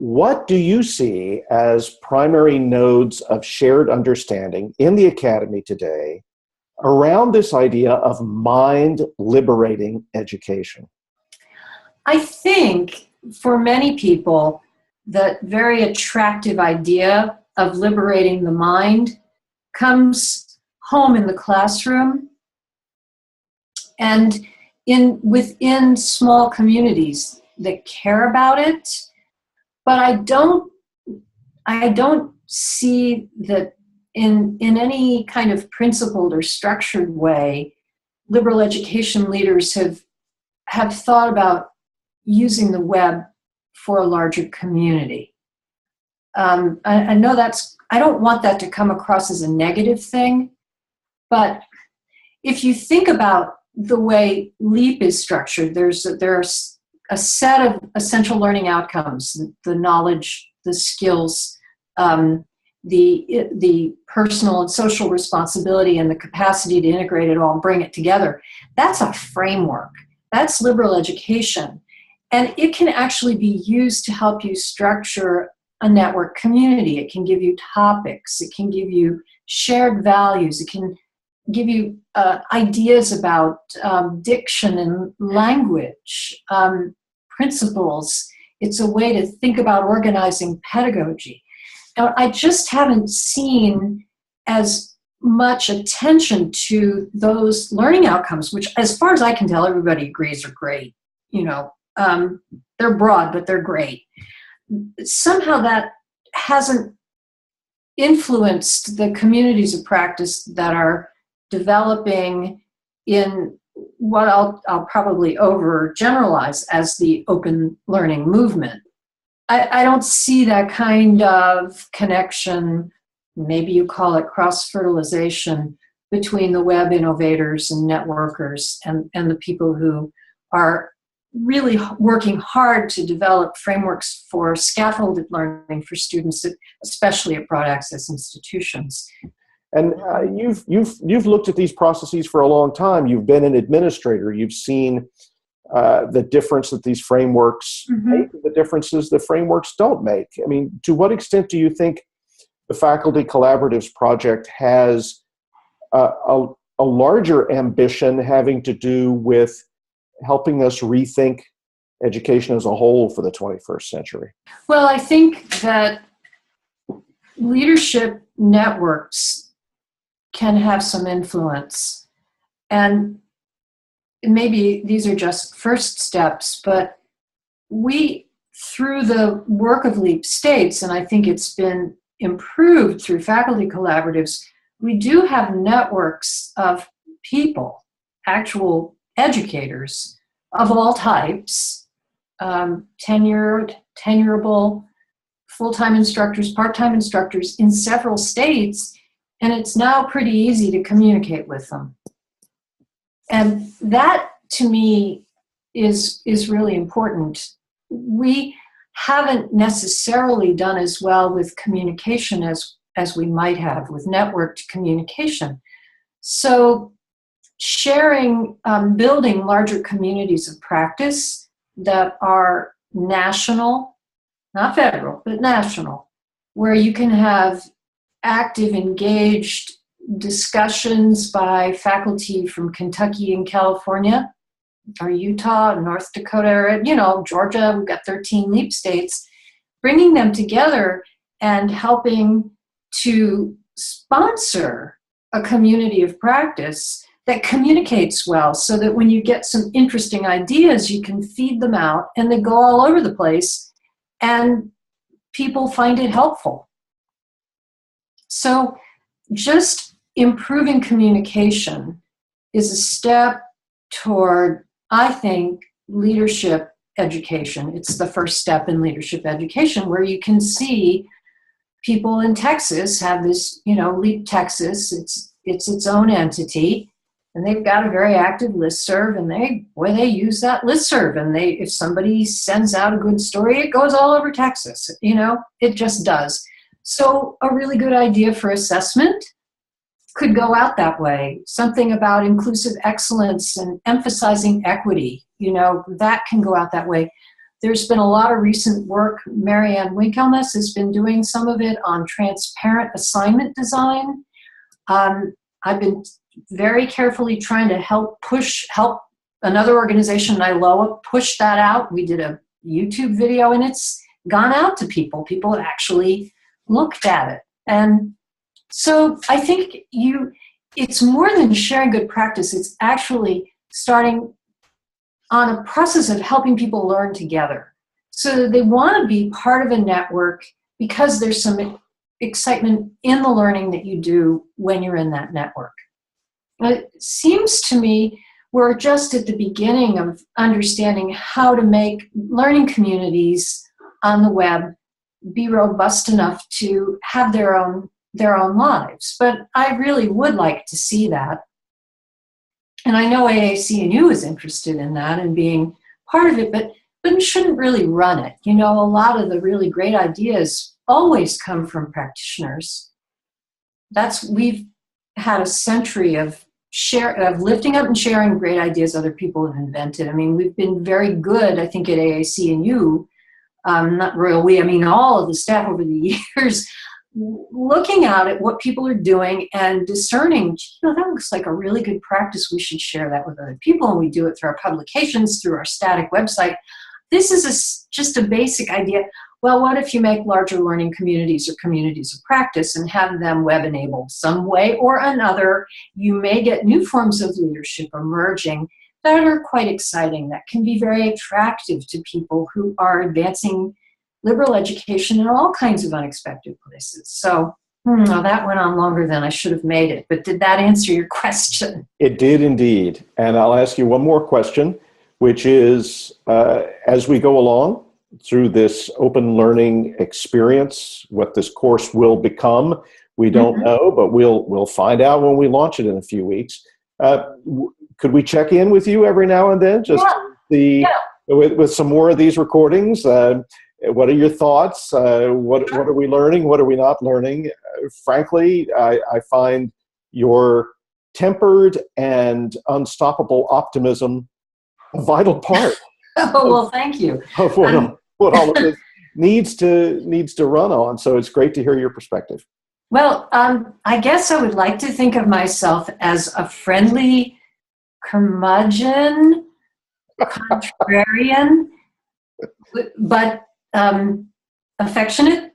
what do you see as primary nodes of shared understanding in the academy today around this idea of mind-liberating education? I think for many people, that very attractive idea of liberating the mind comes home in the classroom and within small communities that care about it. But I don't see that in any kind of principled or structured way, liberal education leaders have thought about using the web for a larger community. I know I don't want that to come across as a negative thing, but if you think about the way LEAP is structured, there's a set of essential learning outcomes: the knowledge, the skills, the personal and social responsibility, and the capacity to integrate it all and bring it together. That's a framework. That's liberal education. And it can actually be used to help you structure a network community. It can give you topics. It can give you shared values. It can give you ideas about diction and language, principles. It's a way to think about organizing pedagogy. Now, I just haven't seen as much attention to those learning outcomes, which, as far as I can tell, everybody agrees are great. They're broad, but they're great. Somehow that hasn't influenced the communities of practice that are developing in what I'll probably overgeneralize as the open learning movement. I don't see that kind of connection, maybe you call it cross-fertilization, between the web innovators and networkers and the people who are really working hard to develop frameworks for scaffolded learning for students, especially at broad access institutions. And you've looked at these processes for a long time. You've been an administrator. You've seen the difference that these frameworks make, the differences the frameworks don't make. I mean, to what extent do you think the Faculty Collaboratives Project has a larger ambition having to do with helping us rethink education as a whole for the 21st century? Well, I think that leadership networks can have some influence. And maybe these are just first steps, but we, through the work of LEAP States, and I think it's been improved through faculty collaboratives, we do have networks of people, actual educators of all types, tenured, tenurable, full-time instructors, part-time instructors in several states, and it's now pretty easy to communicate with them. And that, to me, is really important. We haven't necessarily done as well with communication as we might have with networked communication. So sharing, building larger communities of practice that are national, not federal, but national, where you can have active, engaged discussions by faculty from Kentucky and California, or Utah, North Dakota, Georgia. We've got 13 LEAP states, bringing them together and helping to sponsor a community of practice that communicates well, so that when you get some interesting ideas, you can feed them out and they go all over the place and people find it helpful. So just improving communication is a step toward, I think, leadership education. It's the first step in leadership education, where you can see people in Texas have this, LEAP Texas, it's its own entity, and they've got a very active listserv, and they use that listserv, and if somebody sends out a good story, it goes all over Texas. It just does. So a really good idea for assessment could go out that way. Something about inclusive excellence and emphasizing equity, that can go out that way. There's been a lot of recent work. Marianne Winkelness has been doing some of it on transparent assignment design. I've been very carefully trying to help another organization, NILOA, push that out. We did a YouTube video, and it's gone out to people. People have actually looked at it. And so I think it's more than sharing good practice. It's actually starting on a process of helping people learn together. So they want to be part of a network because there's some excitement in the learning that you do when you're in that network. It seems to me we're just at the beginning of understanding how to make learning communities on the web be robust enough to have their own lives. But I really would like to see that. And I know AAC&U is interested in that and being part of it, but it shouldn't really run it. You know, a lot of the really great ideas always come from practitioners. We've had a century of lifting up and sharing great ideas other people have invented. I mean, we've been very good, I think, at AAC&U, not royal we, I mean all of the staff over the years, looking out at what people are doing and discerning, that looks like a really good practice. We should share that with other people. And we do it through our publications, through our static website. This is just a basic idea. Well, what if you make larger learning communities or communities of practice and have them web-enabled some way or another? You may get new forms of leadership emerging that are quite exciting, that can be very attractive to people who are advancing liberal education in all kinds of unexpected places. So that went on longer than I should have made it. But did that answer your question? It did indeed. And I'll ask you one more question, which is, as we go along through this open learning experience, what this course will become, we don't know, but we'll find out when we launch it in a few weeks. Could we check in with you every now and then, just with some more of these recordings? What are your thoughts? What are we learning? What are we not learning? Frankly, I find your tempered and unstoppable optimism a vital part. Oh, well, thank you. Of what all of this needs to run on. So it's great to hear your perspective. Well, I guess I would like to think of myself as a friendly curmudgeon, contrarian, but affectionate,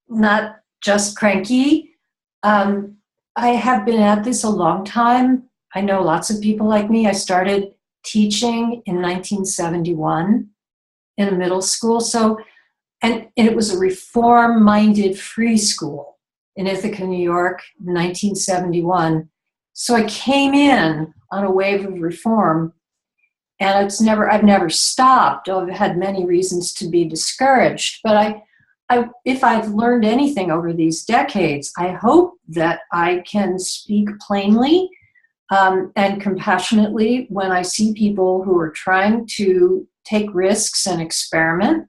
not just cranky. I have been at this a long time. I know lots of people like me. I started teaching in 1971 in a middle school. And it was a reform-minded free school in Ithaca, New York, in 1971. So I came in on a wave of reform, and I've never stopped. I've had many reasons to be discouraged, but if I've learned anything over these decades, I hope that I can speak plainly and compassionately when I see people who are trying to take risks and experiment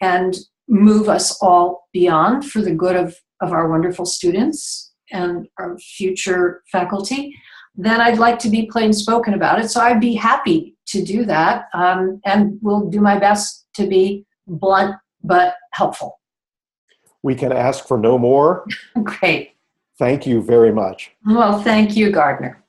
and move us all beyond for the good of our wonderful students and our future faculty. Then I'd like to be plain spoken about it. So I'd be happy to do that, and will do my best to be blunt but helpful. We can ask for no more. Great. Thank you very much. Well, thank you, Gardner.